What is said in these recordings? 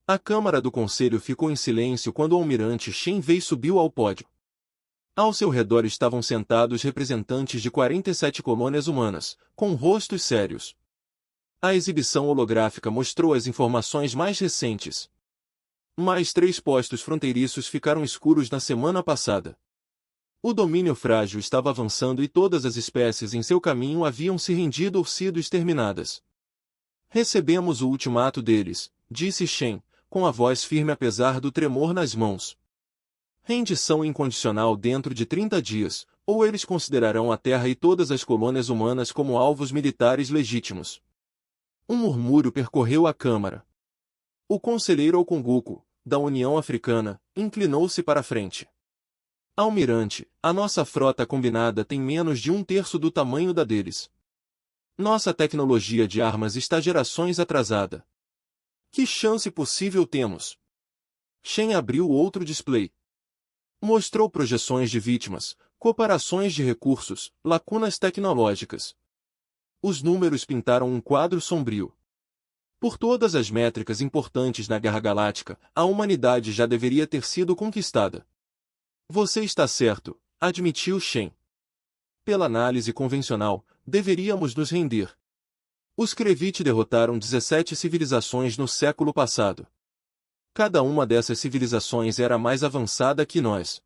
A Câmara do Conselho ficou em silêncio quando o almirante Shen Wei subiu ao pódio. Ao seu redor estavam sentados representantes de 47 colônias humanas, com rostos sérios. A exibição holográfica mostrou as informações mais recentes. Mais 3 postos fronteiriços ficaram escuros na semana passada. O domínio frágil estava avançando e todas as espécies em seu caminho haviam se rendido ou sido exterminadas. Recebemos o ultimato deles, disse Shen, com a voz firme apesar do tremor nas mãos. Rendição incondicional dentro de 30 dias, ou eles considerarão a Terra e todas as colônias humanas como alvos militares legítimos. Um murmúrio percorreu a Câmara. O conselheiro Okunguku, da União Africana, inclinou-se para a frente. Almirante, a nossa frota combinada tem menos de 1/3 do tamanho da deles. Nossa tecnologia de armas está gerações atrasada. Que chance possível temos? Shen abriu outro display. Mostrou projeções de vítimas, comparações de recursos, lacunas tecnológicas. Os números pintaram um quadro sombrio. Por todas as métricas importantes na Guerra Galáctica, a humanidade já deveria ter sido conquistada. Você está certo, admitiu Shen. Pela análise convencional, deveríamos nos render. Os Krevit derrotaram 17 civilizações no século passado. Cada uma dessas civilizações era mais avançada que nós.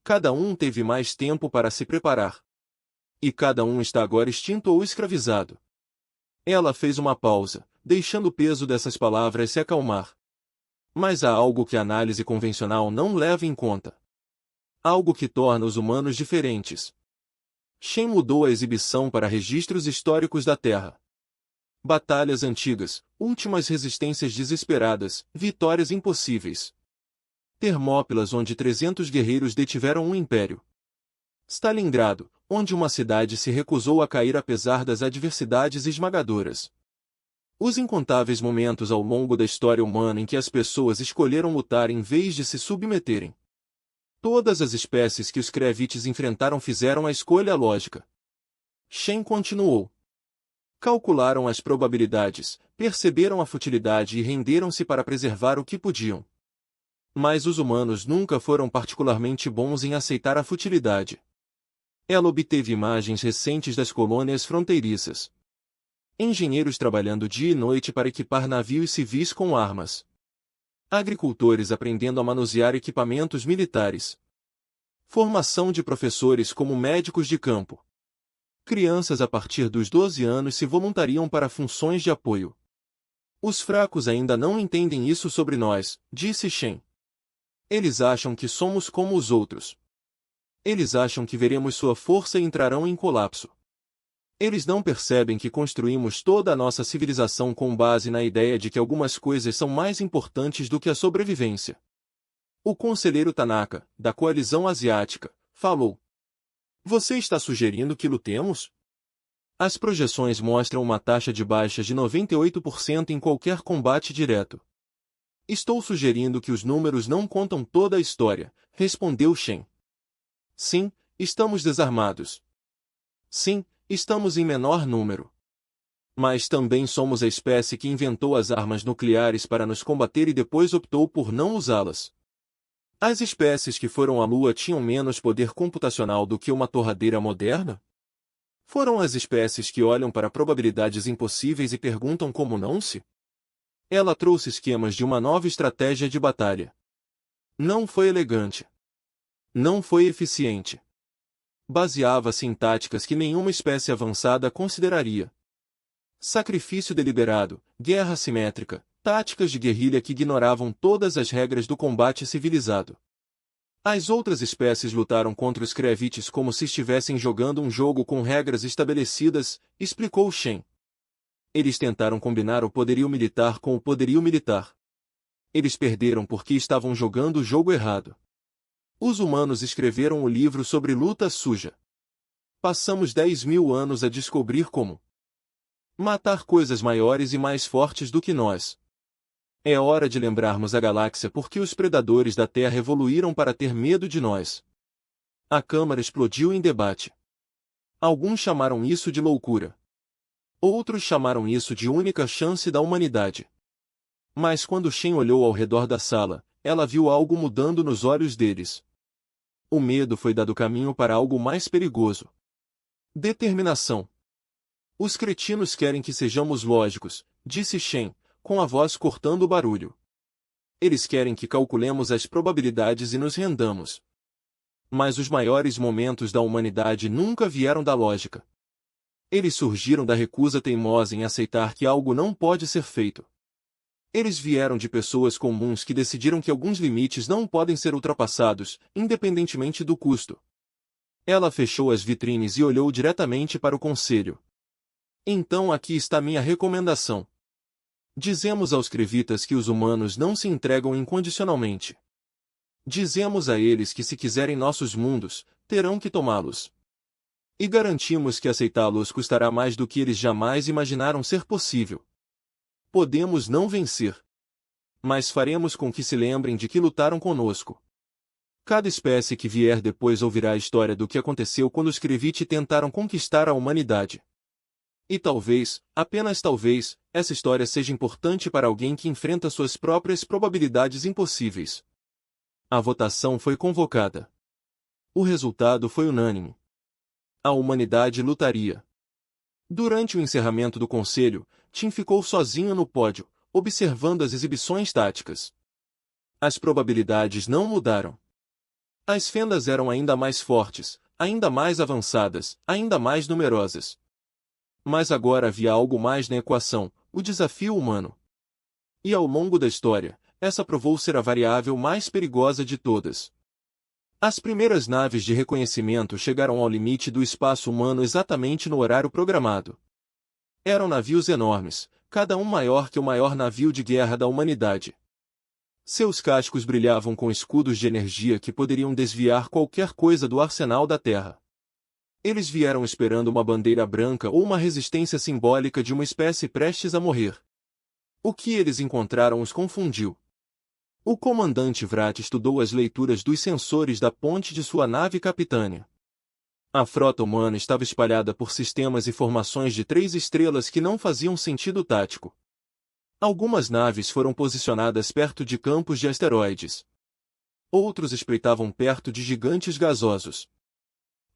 Cada um teve mais tempo para se preparar. E cada um está agora extinto ou escravizado. Ela fez uma pausa, deixando o peso dessas palavras se acalmar. Mas há algo que a análise convencional não leva em conta. Algo que torna os humanos diferentes. Shen mudou a exibição para registros históricos da Terra. Batalhas antigas, últimas resistências desesperadas, vitórias impossíveis. Termópilas onde 300 guerreiros detiveram um império. Stalingrado, onde uma cidade se recusou a cair apesar das adversidades esmagadoras. Os incontáveis momentos ao longo da história humana em que as pessoas escolheram lutar em vez de se submeterem. Todas as espécies que os Krevites enfrentaram fizeram a escolha lógica. Shen continuou. Calcularam as probabilidades, perceberam a futilidade e renderam-se para preservar o que podiam. Mas os humanos nunca foram particularmente bons em aceitar a futilidade. Ela obteve imagens recentes das colônias fronteiriças. Engenheiros trabalhando dia e noite para equipar navios civis com armas. Agricultores aprendendo a manusear equipamentos militares. Formação de professores como médicos de campo. Crianças a partir dos 12 anos se voluntariam para funções de apoio. Os fracos ainda não entendem isso sobre nós, disse Shen. Eles acham que somos como os outros. Eles acham que veremos sua força e entrarão em colapso. Eles não percebem que construímos toda a nossa civilização com base na ideia de que algumas coisas são mais importantes do que a sobrevivência. O conselheiro Tanaka, da Coalizão Asiática, falou. Você está sugerindo que lutemos? As projeções mostram uma taxa de baixa de 98% em qualquer combate direto. Estou sugerindo que os números não contam toda a história, respondeu Shen. Sim, estamos desarmados. Sim, estamos em menor número. Mas também somos a espécie que inventou as armas nucleares para nos combater e depois optou por não usá-las. As espécies que foram à Lua tinham menos poder computacional do que uma torradeira moderna? Foram as espécies que olham para probabilidades impossíveis e perguntam como não se? Ela trouxe esquemas de uma nova estratégia de batalha. Não foi elegante. Não foi eficiente. Baseava-se em táticas que nenhuma espécie avançada consideraria. Sacrifício deliberado, guerra assimétrica, táticas de guerrilha que ignoravam todas as regras do combate civilizado. As outras espécies lutaram contra os Krevites como se estivessem jogando um jogo com regras estabelecidas, explicou Shen. Eles tentaram combinar o poderio militar com o poderio militar. Eles perderam porque estavam jogando o jogo errado. Os humanos escreveram o livro sobre luta suja. Passamos 10.000 anos a descobrir como matar coisas maiores e mais fortes do que nós. É hora de lembrarmos a galáxia porque os predadores da Terra evoluíram para ter medo de nós. A Câmara explodiu em debate. Alguns chamaram isso de loucura. Outros chamaram isso de única chance da humanidade. Mas quando Shen olhou ao redor da sala, ela viu algo mudando nos olhos deles. O medo foi dado caminho para algo mais perigoso. Determinação. Os cretinos querem que sejamos lógicos, disse Shen, com a voz cortando o barulho. Eles querem que calculemos as probabilidades e nos rendamos. Mas os maiores momentos da humanidade nunca vieram da lógica. Eles surgiram da recusa teimosa em aceitar que algo não pode ser feito. Eles vieram de pessoas comuns que decidiram que alguns limites não podem ser ultrapassados, independentemente do custo. Ela fechou as vitrines e olhou diretamente para o conselho. Então aqui está minha recomendação. Dizemos aos crevitas que os humanos não se entregam incondicionalmente. Dizemos a eles que se quiserem nossos mundos, terão que tomá-los. E garantimos que aceitá-los custará mais do que eles jamais imaginaram ser possível. Podemos não vencer. Mas faremos com que se lembrem de que lutaram conosco. Cada espécie que vier depois ouvirá a história do que aconteceu quando os Kreviti tentaram conquistar a humanidade. E talvez, apenas talvez, essa história seja importante para alguém que enfrenta suas próprias probabilidades impossíveis. A votação foi convocada. O resultado foi unânime. A humanidade lutaria. Durante o encerramento do conselho, Tim ficou sozinho no pódio, observando as exibições táticas. As probabilidades não mudaram. As fendas eram ainda mais fortes, ainda mais avançadas, ainda mais numerosas. Mas agora havia algo mais na equação, o desafio humano. E ao longo da história, essa provou ser a variável mais perigosa de todas. As primeiras naves de reconhecimento chegaram ao limite do espaço humano exatamente no horário programado. Eram navios enormes, cada um maior que o maior navio de guerra da humanidade. Seus cascos brilhavam com escudos de energia que poderiam desviar qualquer coisa do arsenal da Terra. Eles vieram esperando uma bandeira branca ou uma resistência simbólica de uma espécie prestes a morrer. O que eles encontraram os confundiu. O comandante Vrat estudou as leituras dos sensores da ponte de sua nave capitânia. A frota humana estava espalhada por sistemas e formações de 3 estrelas que não faziam sentido tático. Algumas naves foram posicionadas perto de campos de asteroides. Outros espreitavam perto de gigantes gasosos.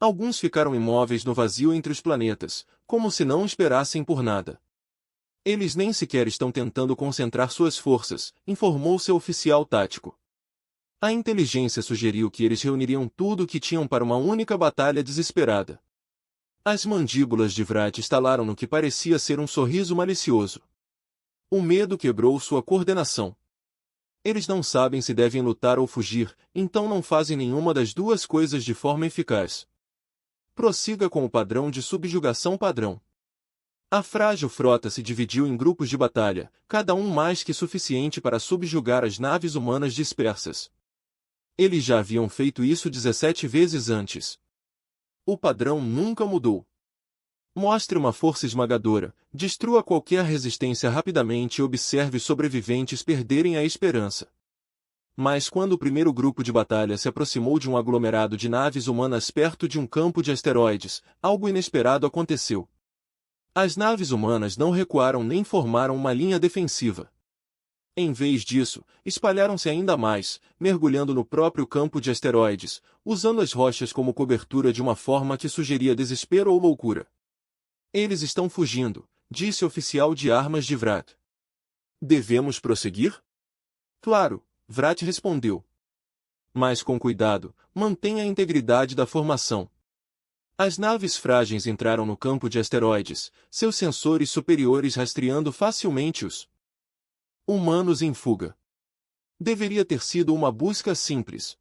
Alguns ficaram imóveis no vazio entre os planetas, como se não esperassem por nada. Eles nem sequer estão tentando concentrar suas forças, informou seu oficial tático. A inteligência sugeriu que eles reuniriam tudo o que tinham para uma única batalha desesperada. As mandíbulas de Vrat estalaram no que parecia ser um sorriso malicioso. O medo quebrou sua coordenação. Eles não sabem se devem lutar ou fugir, então não fazem nenhuma das duas coisas de forma eficaz. Prossiga com o padrão de subjugação padrão. A frágil frota se dividiu em grupos de batalha, cada um mais que suficiente para subjugar as naves humanas dispersas. Eles já haviam feito isso 17 vezes antes. O padrão nunca mudou. Mostre uma força esmagadora, destrua qualquer resistência rapidamente e observe os sobreviventes perderem a esperança. Mas quando o primeiro grupo de batalha se aproximou de um aglomerado de naves humanas perto de um campo de asteroides, algo inesperado aconteceu. As naves humanas não recuaram nem formaram uma linha defensiva. Em vez disso, espalharam-se ainda mais, mergulhando no próprio campo de asteroides, usando as rochas como cobertura de uma forma que sugeria desespero ou loucura. Eles estão fugindo, disse o oficial de armas de Vrat. Devemos prosseguir? Claro, Vrat respondeu. Mas com cuidado, mantenha a integridade da formação. As naves frágeis entraram no campo de asteroides, seus sensores superiores rastreando facilmente os humanos em fuga. Deveria ter sido uma busca simples.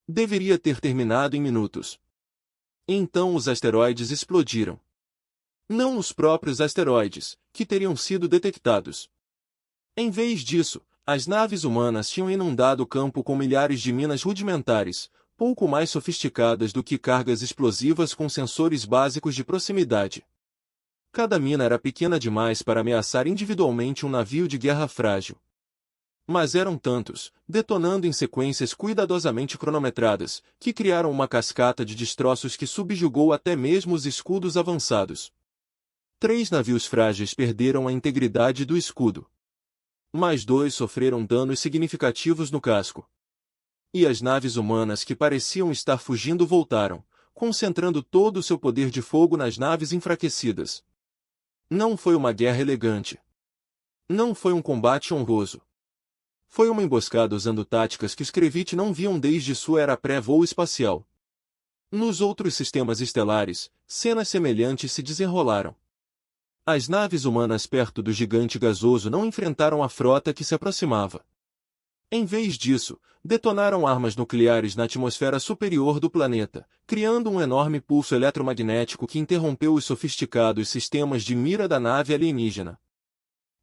Deveria ter terminado em minutos. Então os asteroides explodiram. Não os próprios asteroides, que teriam sido detectados. Em vez disso, as naves humanas tinham inundado o campo com milhares de minas rudimentares, pouco mais sofisticadas do que cargas explosivas com sensores básicos de proximidade. Cada mina era pequena demais para ameaçar individualmente um navio de guerra frágil. Mas eram tantos, detonando em sequências cuidadosamente cronometradas, que criaram uma cascata de destroços que subjugou até mesmo os escudos avançados. 3 navios frágeis perderam a integridade do escudo. Mais 2 sofreram danos significativos no casco. E as naves humanas que pareciam estar fugindo voltaram, concentrando todo o seu poder de fogo nas naves enfraquecidas. Não foi uma guerra elegante. Não foi um combate honroso. Foi uma emboscada usando táticas que os Krevit não viam desde sua era pré-voo espacial. Nos outros sistemas estelares, cenas semelhantes se desenrolaram. As naves humanas perto do gigante gasoso não enfrentaram a frota que se aproximava. Em vez disso, detonaram armas nucleares na atmosfera superior do planeta, criando um enorme pulso eletromagnético que interrompeu os sofisticados sistemas de mira da nave alienígena.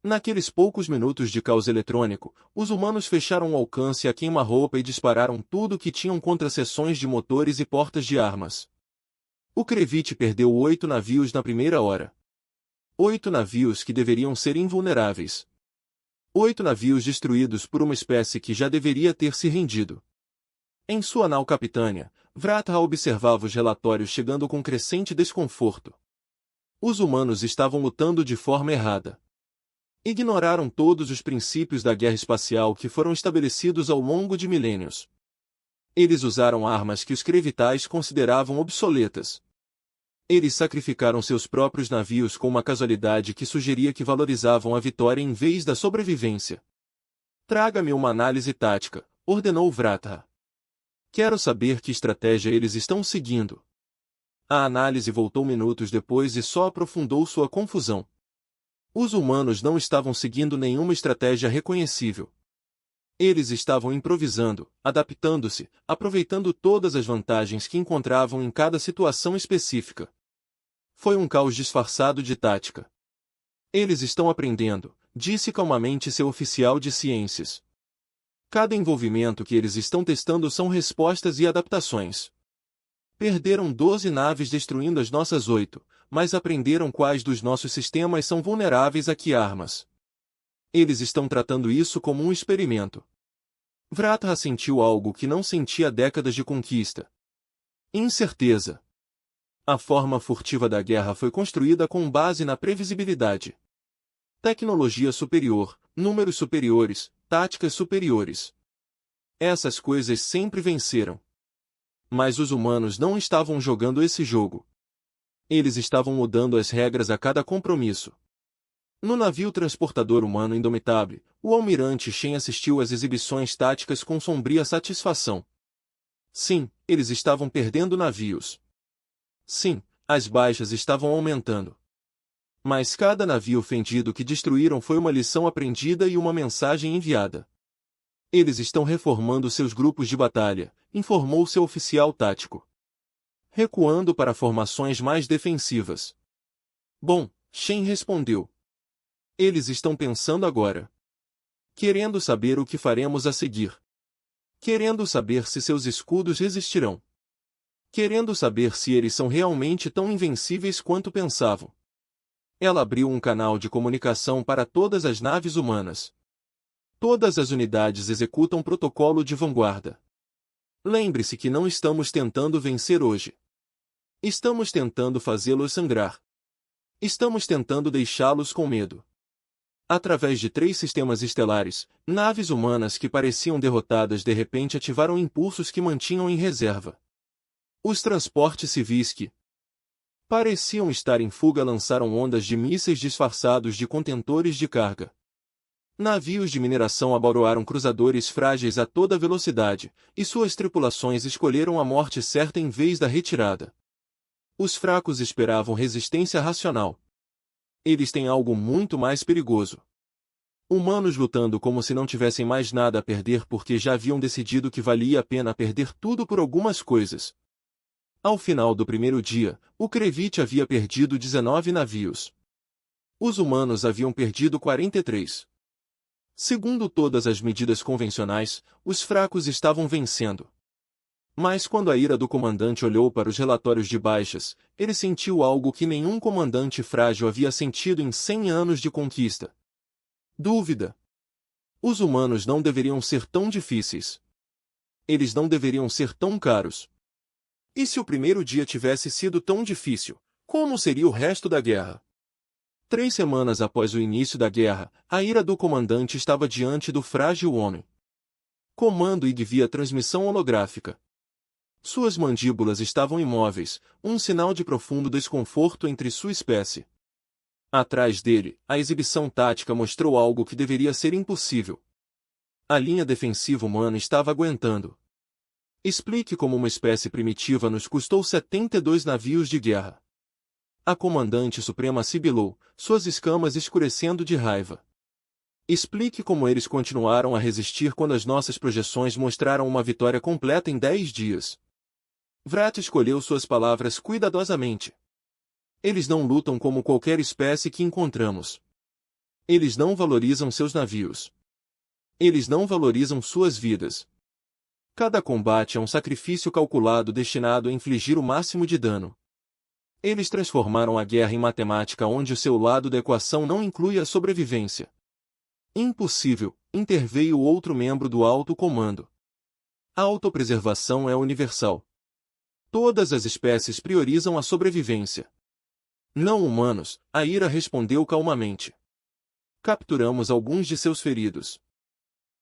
Naqueles poucos minutos de caos eletrônico, os humanos fecharam o alcance a queima-roupa e dispararam tudo o que tinham contra seções de motores e portas de armas. O Krevit perdeu 8 navios na primeira hora. 8 navios que deveriam ser invulneráveis. 8 navios destruídos por uma espécie que já deveria ter se rendido. Em sua nau capitânia, Vratra observava os relatórios chegando com crescente desconforto. Os humanos estavam lutando de forma errada. Ignoraram todos os princípios da guerra espacial que foram estabelecidos ao longo de milênios. Eles usaram armas que os Krevitais consideravam obsoletas. Eles sacrificaram seus próprios navios com uma casualidade que sugeria que valorizavam a vitória em vez da sobrevivência. Traga-me uma análise tática, ordenou Vratra. Quero saber que estratégia eles estão seguindo. A análise voltou minutos depois e só aprofundou sua confusão. Os humanos não estavam seguindo nenhuma estratégia reconhecível. Eles estavam improvisando, adaptando-se, aproveitando todas as vantagens que encontravam em cada situação específica. Foi um caos disfarçado de tática. Eles estão aprendendo, disse calmamente seu oficial de ciências. Cada envolvimento que eles estão testando são respostas e adaptações. Perderam 12 naves destruindo as nossas 8, mas aprenderam quais dos nossos sistemas são vulneráveis a que armas. Eles estão tratando isso como um experimento. Vratra sentiu algo que não sentia há décadas de conquista. Incerteza. A forma furtiva da guerra foi construída com base na previsibilidade. Tecnologia superior, números superiores, táticas superiores. Essas coisas sempre venceram. Mas os humanos não estavam jogando esse jogo. Eles estavam mudando as regras a cada compromisso. No navio transportador humano Indomitable, o almirante Shen assistiu às exibições táticas com sombria satisfação. Sim, eles estavam perdendo navios. Sim, as baixas estavam aumentando. Mas cada navio fendido que destruíram foi uma lição aprendida e uma mensagem enviada. Eles estão reformando seus grupos de batalha, informou seu oficial tático. Recuando para formações mais defensivas. Bom, Shen respondeu. Eles estão pensando agora. Querendo saber o que faremos a seguir. Querendo saber se seus escudos resistirão. Querendo saber se eles são realmente tão invencíveis quanto pensavam. Ela abriu um canal de comunicação para todas as naves humanas. Todas as unidades executam protocolo de vanguarda. Lembre-se que não estamos tentando vencer hoje. Estamos tentando fazê-los sangrar. Estamos tentando deixá-los com medo. Através de 3 sistemas estelares, naves humanas que pareciam derrotadas de repente ativaram impulsos que mantinham em reserva. Os transportes civis que pareciam estar em fuga lançaram ondas de mísseis disfarçados de contentores de carga. Navios de mineração abaroaram cruzadores frágeis a toda velocidade, e suas tripulações escolheram a morte certa em vez da retirada. Os fracos esperavam resistência racional. Eles têm algo muito mais perigoso. Humanos lutando como se não tivessem mais nada a perder porque já haviam decidido que valia a pena perder tudo por algumas coisas. Ao final do primeiro dia, o Krevit havia perdido 19 navios. Os humanos haviam perdido 43. Segundo todas as medidas convencionais, os fracos estavam vencendo. Mas quando a ira do comandante olhou para os relatórios de baixas, ele sentiu algo que nenhum comandante frágil havia sentido em 100 anos de conquista. Dúvida. Os humanos não deveriam ser tão difíceis. Eles não deveriam ser tão caros. E se o primeiro dia tivesse sido tão difícil, como seria o resto da guerra? 3 semanas após o início da guerra, a ira do comandante estava diante do frágil homem. Comando IG via transmissão holográfica. Suas mandíbulas estavam imóveis, um sinal de profundo desconforto entre sua espécie. Atrás dele, a exibição tática mostrou algo que deveria ser impossível. A linha defensiva humana estava aguentando. Explique como uma espécie primitiva nos custou 72 navios de guerra. A comandante suprema sibilou, suas escamas escurecendo de raiva. Explique como eles continuaram a resistir quando as nossas projeções mostraram uma vitória completa em 10 dias. Vrat escolheu suas palavras cuidadosamente. Eles não lutam como qualquer espécie que encontramos. Eles não valorizam seus navios. Eles não valorizam suas vidas. Cada combate é um sacrifício calculado destinado a infligir o máximo de dano. Eles transformaram a guerra em matemática onde o seu lado da equação não inclui a sobrevivência. Impossível, interveio outro membro do alto comando. A autopreservação é universal. Todas as espécies priorizam a sobrevivência. Não humanos, a ira respondeu calmamente. Capturamos alguns de seus feridos.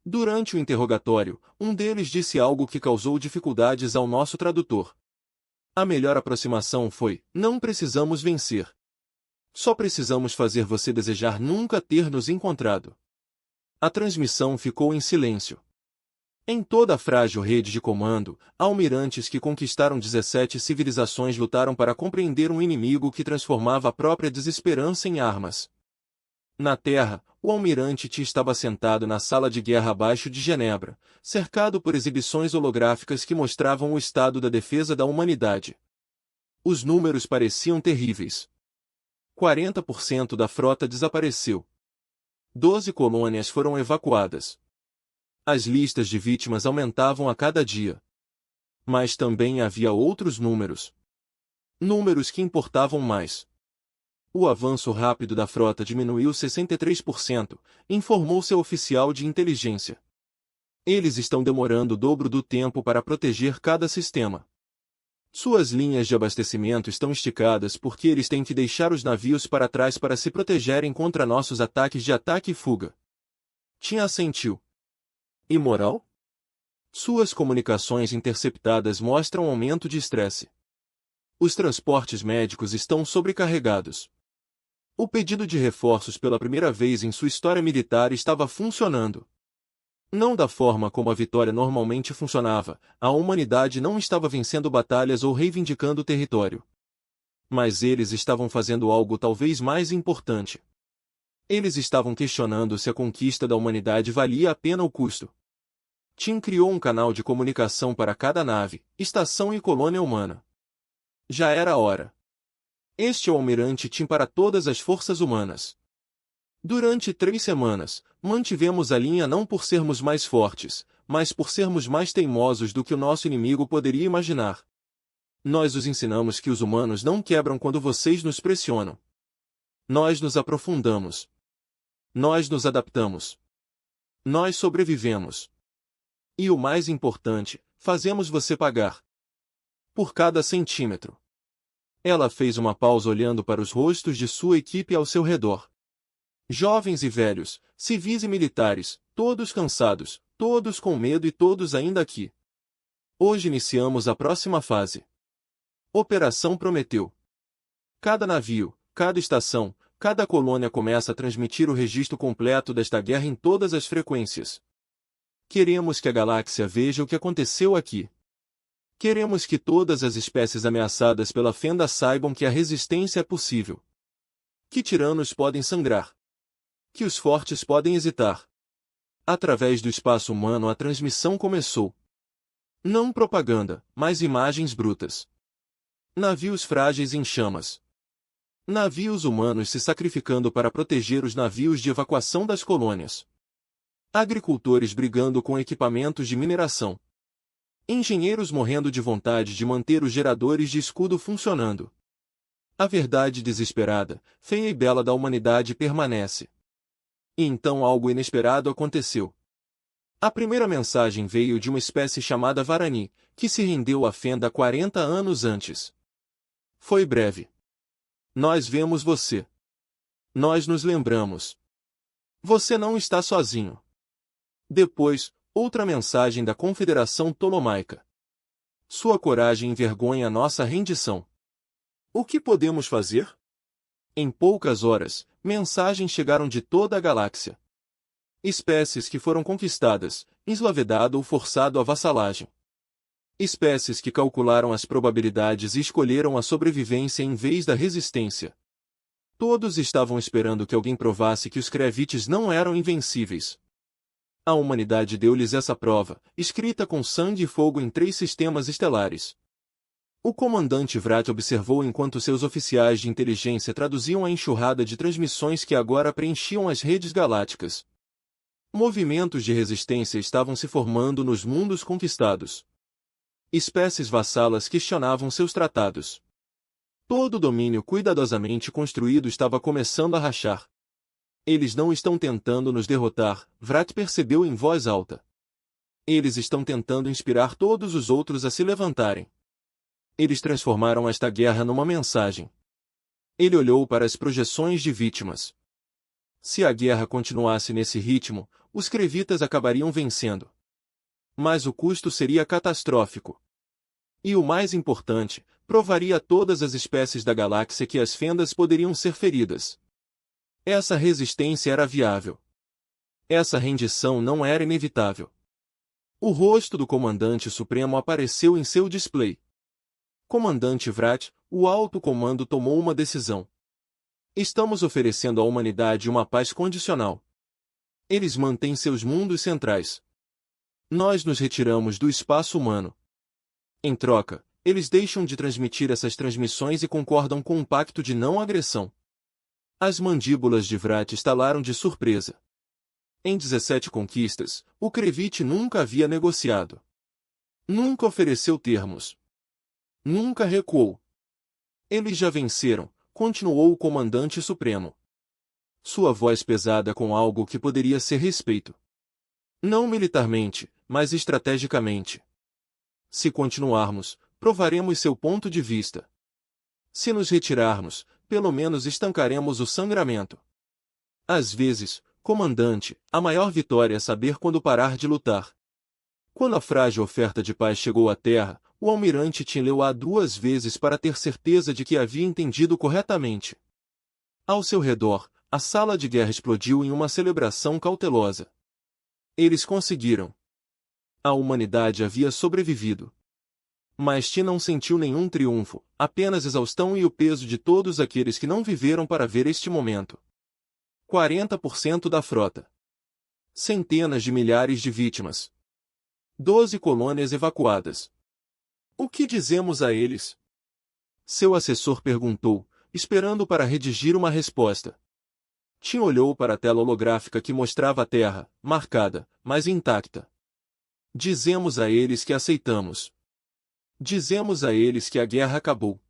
Durante o interrogatório, um deles disse algo que causou dificuldades ao nosso tradutor. A melhor aproximação foi: não precisamos vencer. Só precisamos fazer você desejar nunca ter nos encontrado. A transmissão ficou em silêncio. Em toda a frágil rede de comando, almirantes que conquistaram 17 civilizações lutaram para compreender um inimigo que transformava a própria desesperança em armas. Na Terra, o almirante T estava sentado na sala de guerra abaixo de Genebra, cercado por exibições holográficas que mostravam o estado da defesa da humanidade. Os números pareciam terríveis. 40% da frota desapareceu. 12 colônias foram evacuadas. As listas de vítimas aumentavam a cada dia. Mas também havia outros números. Números que importavam mais. O avanço rápido da frota diminuiu 63%, informou seu oficial de inteligência. Eles estão demorando o dobro do tempo para proteger cada sistema. Suas linhas de abastecimento estão esticadas porque eles têm que deixar os navios para trás para se protegerem contra nossos ataques de ataque e fuga. Tim assentiu. Imoral? Suas comunicações interceptadas mostram aumento de estresse. Os transportes médicos estão sobrecarregados. O pedido de reforços pela primeira vez em sua história militar estava funcionando. Não da forma como a vitória normalmente funcionava, a humanidade não estava vencendo batalhas ou reivindicando território. Mas eles estavam fazendo algo talvez mais importante. Eles estavam questionando se a conquista da humanidade valia a pena o custo. Tim criou um canal de comunicação para cada nave, estação e colônia humana. Já era a hora. Este é o almirante Tim para todas as forças humanas. Durante 3 semanas, mantivemos a linha não por sermos mais fortes, mas por sermos mais teimosos do que o nosso inimigo poderia imaginar. Nós os ensinamos que os humanos não quebram quando vocês nos pressionam. Nós nos aprofundamos. Nós nos adaptamos. Nós sobrevivemos. E o mais importante, fazemos você pagar. Por cada centímetro. Ela fez uma pausa olhando para os rostos de sua equipe ao seu redor. Jovens e velhos, civis e militares, todos cansados, todos com medo e todos ainda aqui. Hoje iniciamos a próxima fase. Operação Prometeu. Cada navio, cada estação, cada colônia começa a transmitir o registro completo desta guerra em todas as frequências. Queremos que a galáxia veja o que aconteceu aqui. Queremos que todas as espécies ameaçadas pela fenda saibam que a resistência é possível. Que tiranos podem sangrar. Que os fortes podem hesitar. Através do espaço humano a transmissão começou. Não propaganda, mas imagens brutas. Navios frágeis em chamas. Navios humanos se sacrificando para proteger os navios de evacuação das colônias. Agricultores brigando com equipamentos de mineração. Engenheiros morrendo de vontade de manter os geradores de escudo funcionando. A verdade desesperada, feia e bela da humanidade permanece. E então algo inesperado aconteceu. A primeira mensagem veio de uma espécie chamada Varani, que se rendeu à fenda 40 anos antes. Foi breve. Nós vemos você. Nós nos lembramos. Você não está sozinho. Depois, outra mensagem da Confederação Ptolomaica. Sua coragem envergonha nossa rendição. O que podemos fazer? Em poucas horas, mensagens chegaram de toda a galáxia. Espécies que foram conquistadas, escravidado ou forçado à vassalagem. Espécies que calcularam as probabilidades e escolheram a sobrevivência em vez da resistência. Todos estavam esperando que alguém provasse que os Krevites não eram invencíveis. A humanidade deu-lhes essa prova, escrita com sangue e fogo em 3 sistemas estelares. O comandante Vrat observou enquanto seus oficiais de inteligência traduziam a enxurrada de transmissões que agora preenchiam as redes galácticas. Movimentos de resistência estavam se formando nos mundos conquistados. Espécies vassalas questionavam seus tratados. Todo o domínio cuidadosamente construído estava começando a rachar. Eles não estão tentando nos derrotar, Vrat percebeu em voz alta. Eles estão tentando inspirar todos os outros a se levantarem. Eles transformaram esta guerra numa mensagem. Ele olhou para as projeções de vítimas. Se a guerra continuasse nesse ritmo, os Krevitas acabariam vencendo. Mas o custo seria catastrófico. E o mais importante, provaria a todas as espécies da galáxia que as fendas poderiam ser feridas. Essa resistência era viável. Essa rendição não era inevitável. O rosto do Comandante Supremo apareceu em seu display. Comandante Vrat, o Alto Comando tomou uma decisão. Estamos oferecendo à humanidade uma paz condicional. Eles mantêm seus mundos centrais. Nós nos retiramos do espaço humano. Em troca, eles deixam de transmitir essas transmissões e concordam com um pacto de não agressão. As mandíbulas de Vrat estalaram de surpresa. Em 17 conquistas, o Krevit nunca havia negociado. Nunca ofereceu termos. Nunca recuou. Eles já venceram, continuou o Comandante Supremo. Sua voz pesada com algo que poderia ser respeito. Não militarmente, mas estrategicamente. Se continuarmos, provaremos seu ponto de vista. Se nos retirarmos, pelo menos estancaremos o sangramento. Às vezes, comandante, a maior vitória é saber quando parar de lutar. Quando a frágil oferta de paz chegou à Terra, o almirante Tin leu-a 2 vezes para ter certeza de que havia entendido corretamente. Ao seu redor, a sala de guerra explodiu em uma celebração cautelosa. Eles conseguiram. A humanidade havia sobrevivido. Mas Tin não sentiu nenhum triunfo, apenas exaustão e o peso de todos aqueles que não viveram para ver este momento. 40% da frota. Centenas de milhares de vítimas. 12 colônias evacuadas. O que dizemos a eles? Seu assessor perguntou, esperando para redigir uma resposta. Tin olhou para a tela holográfica que mostrava a Terra, marcada, mas intacta. Dizemos a eles que aceitamos. Dizemos a eles que a guerra acabou.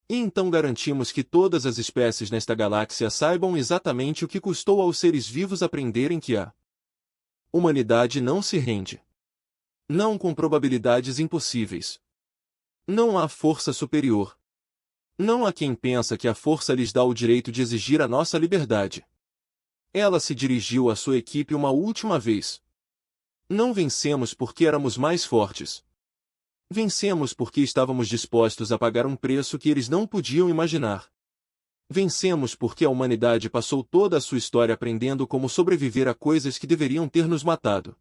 E então garantimos que todas as espécies nesta galáxia saibam exatamente o que custou aos seres vivos aprenderem que a humanidade não se rende. Não com probabilidades impossíveis. Não há força superior. Não há quem pensa que a força lhes dá o direito de exigir a nossa liberdade. Ela se dirigiu à sua equipe uma última vez. Não vencemos porque éramos mais fortes. Vencemos porque estávamos dispostos a pagar um preço que eles não podiam imaginar. Vencemos porque a humanidade passou toda a sua história aprendendo como sobreviver a coisas que deveriam ter nos matado.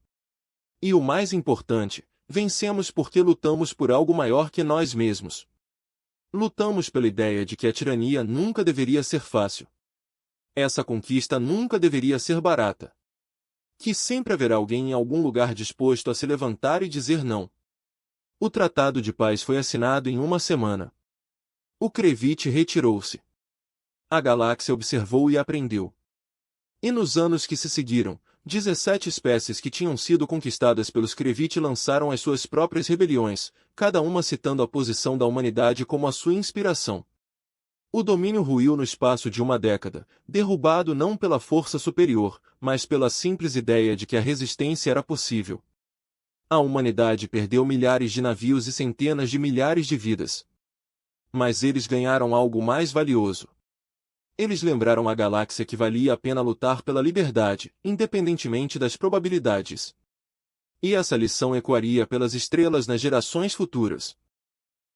E o mais importante, vencemos porque lutamos por algo maior que nós mesmos. Lutamos pela ideia de que a tirania nunca deveria ser fácil. Essa conquista nunca deveria ser barata. Que sempre haverá alguém em algum lugar disposto a se levantar e dizer não. O Tratado de Paz foi assinado em uma semana. O Krevit retirou-se. A galáxia observou e aprendeu. E nos anos que se seguiram, 17 espécies que tinham sido conquistadas pelos Krevit lançaram as suas próprias rebeliões, cada uma citando a posição da humanidade como a sua inspiração. O domínio ruiu no espaço de uma década, derrubado não pela força superior, mas pela simples ideia de que a resistência era possível. A humanidade perdeu milhares de navios e centenas de milhares de vidas. Mas eles ganharam algo mais valioso. Eles lembraram à galáxia que valia a pena lutar pela liberdade, independentemente das probabilidades. E essa lição ecoaria pelas estrelas nas gerações futuras.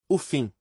O fim.